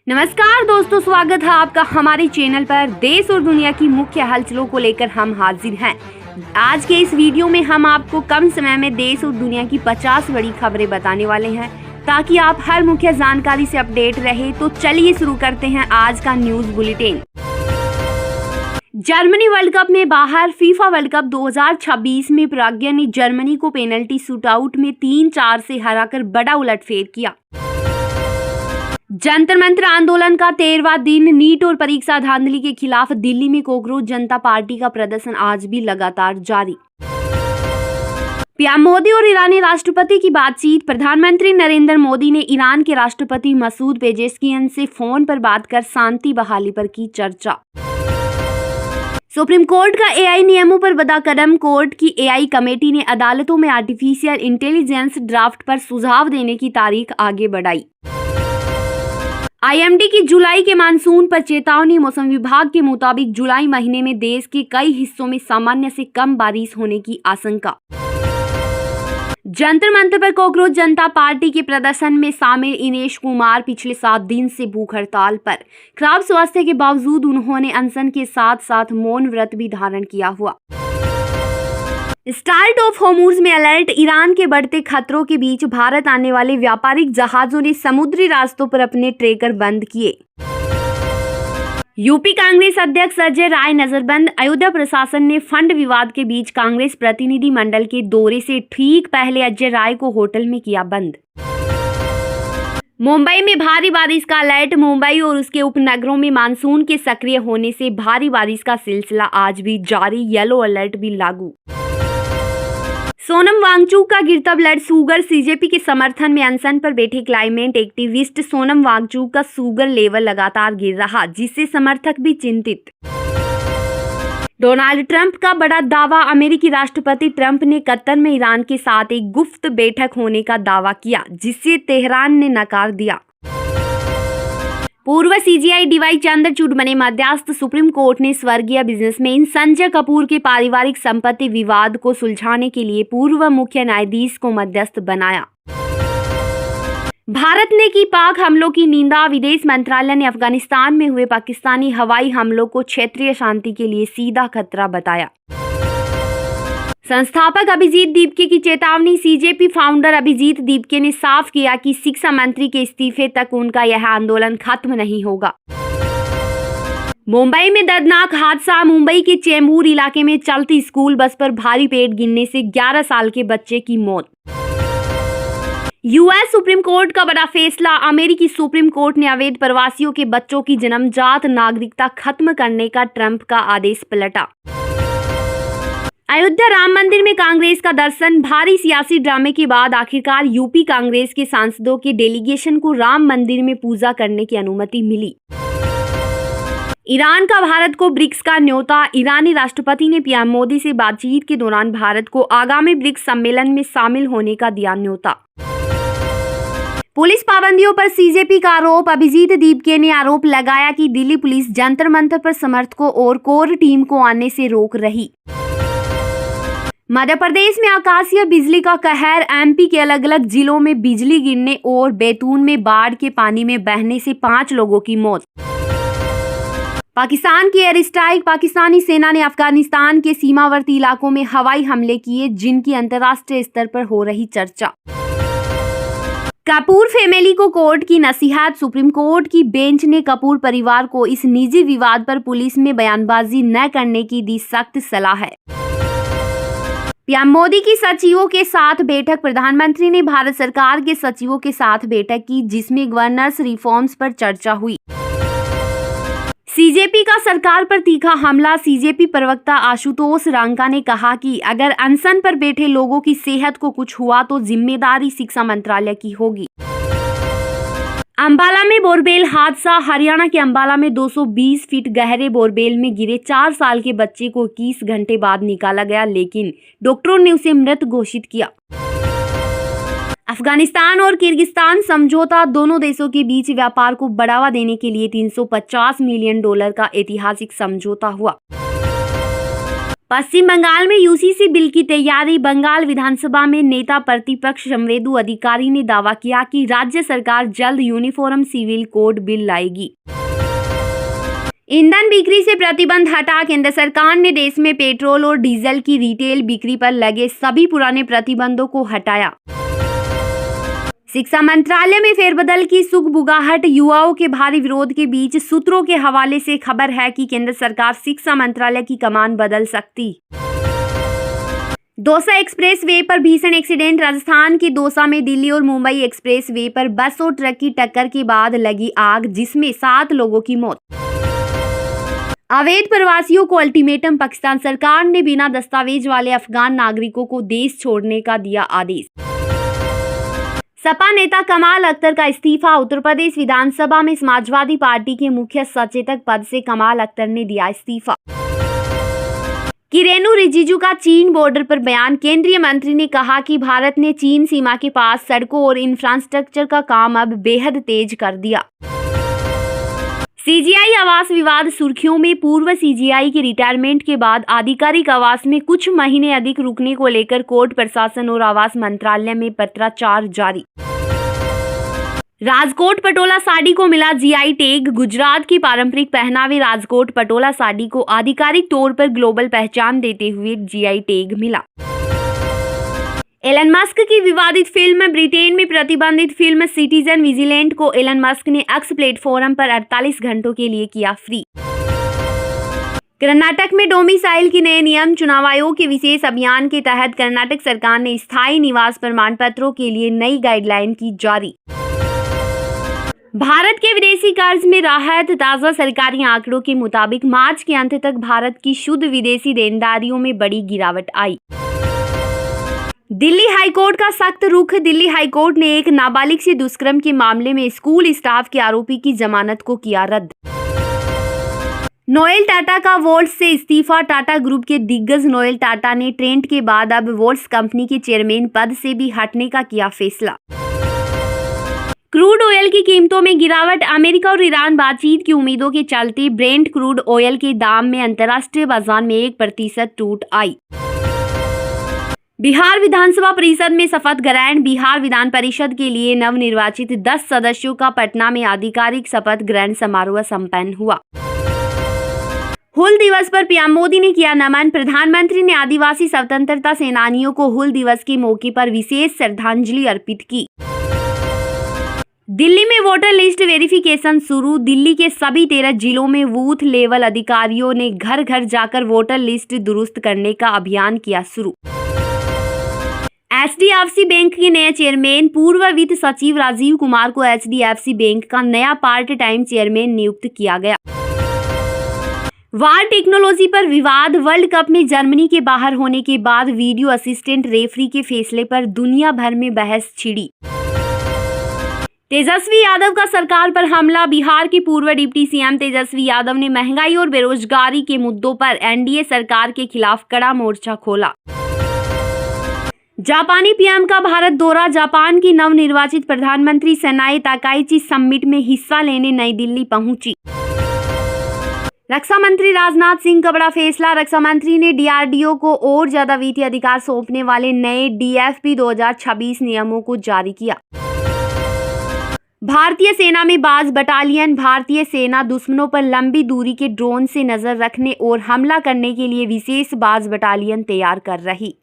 नमस्कार दोस्तों, स्वागत है आपका हमारे चैनल पर। देश और दुनिया की मुख्य हलचलों को लेकर हम हाजिर हैं। आज के इस वीडियो में हम आपको कम समय में देश और दुनिया की 50 बड़ी खबरें बताने वाले हैं ताकि आप हर मुख्य जानकारी से अपडेट रहे। तो चलिए शुरू करते हैं आज का news bulletin. Germany world cup में बाहर। फीफा वर्ल्ड कप 2026 में प्राज्ञा ने जर्मनी को पेनल्टी शूटआउट में 3-4 से हराकर बड़ा उलटफेर किया। जंतर मंतर आंदोलन का 13वां दिन। नीट और परीक्षा धांधली के खिलाफ दिल्ली में कॉकरोच जनता पार्टी का प्रदर्शन आज भी लगातार जारी। पीएम मोदी और ईरानी राष्ट्रपति की बातचीत। प्रधानमंत्री नरेंद्र मोदी ने ईरान के राष्ट्रपति मसूद पेजेश्कियन से फोन पर बात कर शांति बहाली पर की चर्चा। सुप्रीम कोर्ट का एआई नियमों पर बड़ा कदम। कोर्ट की एआई कमेटी ने अदालतों में आर्टिफिशियल इंटेलिजेंस ड्राफ्ट पर सुझाव देने की तारीख आगे बढ़ाई। आईएमडी की जुलाई के मानसून पर चेतावनी। मौसम विभाग के मुताबिक जुलाई महीने में देश के कई हिस्सों में सामान्य से कम बारिश होने की आशंका। जंतर मंतर पर कॉकरोच जनता पार्टी के प्रदर्शन में शामिल इनेश कुमार पिछले 7 दिन से भूख हड़ताल पर। खराब स्वास्थ्य के बावजूद उन्होंने अनशन के साथ साथ मौन व्रत भी धारण किया हुआ। स्ट्राइट ऑफ होर्मुज में अलर्ट। ईरान के बढ़ते खतरों के बीच भारत आने वाले व्यापारिक जहाजों ने समुद्री रास्तों पर अपने ट्रैकर बंद किए। यूपी कांग्रेस अध्यक्ष अजय राय नजरबंद। अयोध्या प्रशासन ने फंड विवाद के बीच कांग्रेस प्रतिनिधि मंडल के दौरे से ठीक पहले अजय राय को होटल में किया बंद। मुंबई में भारी बारिश का अलर्ट। मुंबई और उसके उपनगरों में मानसून के सक्रिय होने से भारी बारिश का सिलसिला आज भी जारी। येलो अलर्ट भी लागू। सोनम वांगचुक का गिरता ब्लड शुगर। सीजेपी के समर्थन में अनशन पर बैठे क्लाइमेट एक्टिविस्ट सोनम वांगचुक का शुगर लेवल लगातार गिर रहा, जिससे समर्थक भी चिंतित। डोनाल्ड ट्रंप का बड़ा दावा। अमेरिकी राष्ट्रपति ट्रंप ने कतर में ईरान के साथ एक गुप्त बैठक होने का दावा किया, जिसे तेहरान ने नकार दिया। पूर्व सीजीआई डीवाई चंद्रचूड़ बने मध्यस्थ। सुप्रीम कोर्ट ने स्वर्गीय बिजनेसमैन संजय कपूर के पारिवारिक संपत्ति विवाद को सुलझाने के लिए पूर्व मुख्य न्यायाधीश को मध्यस्थ बनाया। भारत ने की पाक हमलों की निंदा। विदेश मंत्रालय ने अफगानिस्तान में हुए पाकिस्तानी हवाई हमलों को क्षेत्रीय शांति के लिए सीधा खतरा बताया। संस्थापक अभिजीत दीपके की चेतावनी। सीजेपी फाउंडर अभिजीत दीपके ने साफ किया कि शिक्षा मंत्री के इस्तीफे तक उनका यह आंदोलन खत्म नहीं होगा। मुंबई में दर्दनाक हादसा। मुंबई के चेंबूर इलाके में चलती स्कूल बस पर भारी पेट गिरने से 11 साल के बच्चे की मौत। यूएस सुप्रीम कोर्ट का बड़ा फैसला। अमेरिकी सुप्रीम कोर्ट ने अवैध प्रवासियों के बच्चों की जन्मजात नागरिकता खत्म करने का ट्रंप का आदेश पलटा। अयोध्या राम मंदिर में कांग्रेस का दर्शन। भारी सियासी ड्रामे के बाद आखिरकार यूपी कांग्रेस के सांसदों के डेलीगेशन को राम मंदिर में पूजा करने की अनुमति मिली। ईरान का भारत को ब्रिक्स का न्योता। ईरानी राष्ट्रपति ने पीएम मोदी से बातचीत के दौरान भारत को आगामी ब्रिक्स सम्मेलन में शामिल होने का दिया न्योता। पुलिस पाबंदियों पर सीजेपी का आरोप। अभिजीत दीपके ने आरोप लगाया कि दिल्ली पुलिस जंतर मंतर पर समर्थकों और कोर टीम को आने से रोक रही। मध्य प्रदेश में आकाशीय बिजली का कहर। एमपी के अलग अलग जिलों में बिजली गिरने और बैतूल में बाढ़ के पानी में बहने से 5 लोगों की मौत। पाकिस्तान की एयर स्ट्राइक। पाकिस्तानी सेना ने अफगानिस्तान के सीमावर्ती इलाकों में हवाई हमले किए, जिनकी अंतर्राष्ट्रीय स्तर पर हो रही चर्चा। कपूर फैमिली को कोर्ट की नसीहत। सुप्रीम कोर्ट की बेंच ने कपूर परिवार को इस निजी विवाद पर पुलिस में बयानबाजी न करने की दी सख्त सलाह है। पीएम मोदी की सचिवों के साथ बैठक। प्रधानमंत्री ने भारत सरकार के सचिवों के साथ बैठक की, जिसमें गवर्नेंस रिफॉर्म्स पर चर्चा हुई। सीजेपी का सरकार पर तीखा हमला। सीजेपी प्रवक्ता आशुतोष रांका ने कहा कि अगर अनशन पर बैठे लोगों की सेहत को कुछ हुआ तो जिम्मेदारी शिक्षा मंत्रालय की होगी। अंबाला में बोरवेल हादसा। हरियाणा के अंबाला में 220 फीट गहरे बोरवेल में गिरे 4 साल के बच्चे को 21 घंटे बाद निकाला गया, लेकिन डॉक्टरों ने उसे मृत घोषित किया। अफगानिस्तान और किर्गिस्तान समझौता। दोनों देशों के बीच व्यापार को बढ़ावा देने के लिए $350 मिलियन का ऐतिहासिक समझौता हुआ। पश्चिम बंगाल में यूसीसी बिल की तैयारी। बंगाल विधानसभा में नेता प्रतिपक्ष शंवेदु अधिकारी ने दावा किया कि राज्य सरकार जल्द यूनिफॉर्म सिविल कोड बिल लाएगी। ईंधन बिक्री से प्रतिबंध हटा। केंद्र सरकार ने देश में पेट्रोल और डीजल की रिटेल बिक्री पर लगे सभी पुराने प्रतिबंधों को हटाया। शिक्षा मंत्रालय में फेरबदल की सुगबुगाहट। युवाओं के भारी विरोध के बीच सूत्रों के हवाले से खबर है कि केंद्र सरकार शिक्षा मंत्रालय की कमान बदल सकती। दौसा एक्सप्रेस वे पर भीषण एक्सीडेंट। राजस्थान के दौसा में दिल्ली और मुंबई एक्सप्रेस वे पर बस और ट्रक की टक्कर के बाद लगी आग, जिसमें 7 लोगों की मौत। अवैध प्रवासियों को अल्टीमेटम। पाकिस्तान सरकार ने बिना दस्तावेज वाले अफगान नागरिकों को देश छोड़ने का दिया आदेश। सपा नेता कमाल अख्तर का इस्तीफा। उत्तर प्रदेश विधानसभा में समाजवादी पार्टी के मुख्य सचेतक पद से कमाल अख्तर ने दिया इस्तीफा। किरेन रिजिजू का चीन बॉर्डर पर बयान। केंद्रीय मंत्री ने कहा कि भारत ने चीन सीमा के पास सड़कों और इंफ्रास्ट्रक्चर का काम अब बेहद तेज कर दिया। सीजीआई आवास विवाद सुर्खियों में। पूर्व सीजीआई के रिटायरमेंट के बाद आधिकारिक आवास में कुछ महीने अधिक रुकने को लेकर कोर्ट प्रशासन और आवास मंत्रालय में पत्राचार जारी। राजकोट पटोला साड़ी को मिला जीआई टैग। गुजरात की पारंपरिक पहनावे राजकोट पटोला साड़ी को आधिकारिक तौर पर ग्लोबल पहचान देते हुए जीआई टैग मिला। एलन मस्क की विवादित फिल्म। ब्रिटेन में प्रतिबंधित फिल्म सिटीजन विजिलेंट को एलन मस्क ने एक्स प्लेटफॉर्म पर 48 घंटों के लिए किया फ्री। कर्नाटक में डोमिसाइल के नए नियम। चुनाव आयोग के विशेष अभियान के तहत कर्नाटक सरकार ने स्थायी निवास प्रमाण पत्रों के लिए नई गाइडलाइन की जारी। भारत के विदेशी कर्ज में राहत। ताजा सरकारी आंकड़ों के मुताबिक मार्च के अंत तक भारत की शुद्ध विदेशी देनदारियों में बड़ी गिरावट आई। दिल्ली हाईकोर्ट का सख्त रुख। दिल्ली हाईकोर्ट ने एक नाबालिग से दुष्कर्म के मामले में स्कूल स्टाफ के आरोपी की जमानत को किया रद्द। नोएल टाटा का वोल्ट्स से इस्तीफा। टाटा ग्रुप के दिग्गज नोएल टाटा ने ट्रेंट के बाद अब वोल्ट्स कंपनी के चेयरमैन पद से भी हटने का किया फैसला। क्रूड ऑयल की कीमतों में गिरावट। अमेरिका और ईरान बातचीत की उम्मीदों के चलते ब्रेंट क्रूड ऑयल के दाम में अंतर्राष्ट्रीय बाजार में 1% टूट आई। बिहार विधानसभा परिषद में शपथ ग्रहण। बिहार विधान परिषद के लिए नवनिर्वाचित 10 सदस्यों का पटना में आधिकारिक शपथ ग्रहण समारोह संपन्न हुआ। हूल दिवस पर पीएम मोदी ने किया नमन। प्रधानमंत्री ने आदिवासी स्वतंत्रता सेनानियों को हूल दिवस के मौके पर विशेष श्रद्धांजलि अर्पित की। दिल्ली में वोटर लिस्ट वेरिफिकेशन शुरू। दिल्ली के सभी 13 जिलों में बूथ लेवल अधिकारियों ने घर घर जाकर वोटर लिस्ट दुरुस्त करने का अभियान किया शुरू। एचडीएफसी बैंक के नए चेयरमैन। पूर्व वित्त सचिव राजीव कुमार को एचडीएफसी बैंक का नया पार्ट टाइम चेयरमैन नियुक्त किया गया। वार टेक्नोलॉजी पर विवाद। वर्ल्ड कप में जर्मनी के बाहर होने के बाद वीडियो असिस्टेंट रेफरी के फैसले पर दुनिया भर में बहस छिड़ी। तेजस्वी यादव का सरकार पर हमला। बिहार के पूर्व डिप्टी सीएम तेजस्वी यादव ने महंगाई और बेरोजगारी के मुद्दों पर एनडीए सरकार के खिलाफ कड़ा मोर्चा खोला। जापानी पीएम का भारत दौरा। जापान की नवनिर्वाचित प्रधानमंत्री सनाए ताकाइची समिट में हिस्सा लेने नई दिल्ली पहुंची। रक्षा मंत्री राजनाथ सिंह का बड़ा फैसला। रक्षा मंत्री ने डीआरडीओ को और ज्यादा वित्तीय अधिकार सौंपने वाले नए डीएफपी 2026 नियमों को जारी किया। भारतीय सेना में बाज बटालियन। भारतीय सेना दुश्मनों पर लंबी दूरी के ड्रोन से नजर रखने और हमला करने के लिए विशेष बाज बटालियन तैयार कर रही।